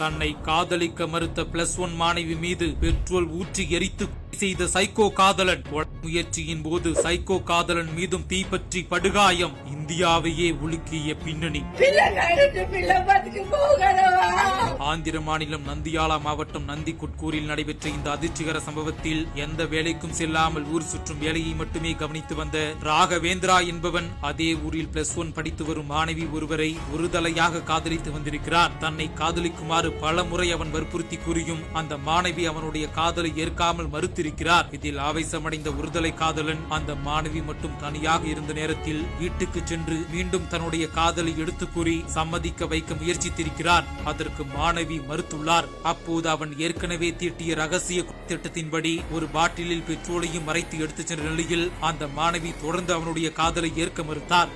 தன்னை காதலிக்க மறுத்த +1 மாணவி மீது பெட்ரோல் ஊற்றி எரித்து செய்த சைக்கோ காதலன். முயற்சியின் போது சைக்கோ காதலன் மீதும் தீப்பற்றி படுகாயம். இந்தியாவையே உலுக்கிய பின்னணி. ஆந்திர மாநிலம் நந்தியாலா மாவட்டம் நந்திக்குட்கூரில் நடைபெற்ற இந்த அதிர்ச்சிகர சம்பவத்தில் எந்த வேலைக்கும் செல்லாமல் ஊர் சுற்றும் வேலையை மட்டுமே கவனித்து வந்த ராகவேந்திரா என்பவன் அதே ஊரில் +1 படித்து வரும் மாணவி ஒருவரை ஒருதலையாக காதலித்து வந்திருக்கிறார். தன்னை காதலிக்குமாறு பல முறை அவன் வற்புறுத்தி கூறியும் அந்த மாணவி அவனுடைய காதலை ஏற்காமல் மறுத்திருக்கிறார். இதில் ஆவேசமடைந்த ஒருதலை காதலன் அந்த மாணவி மட்டும் தனியாக இருந்த நேரத்தில் வீட்டுக்கு சென்று மீண்டும் தன்னுடைய காதலை எடுத்து கூறி சம்மதிக்க வைக்க முயற்சித்திருக்கிறார். அதற்கு மாணவி மறுத்துள்ளார். அப்போது அவன் ஏற்கனவே தீட்டிய ரகசிய திட்டத்தின்படி ஒரு பாட்டிலில் பெட்ரோலையும் மறைத்து எடுத்து சென்ற நிலையில் அந்த மாணவி தொடர்ந்து அவனுடைய காதலை ஏற்க மறுத்தார்.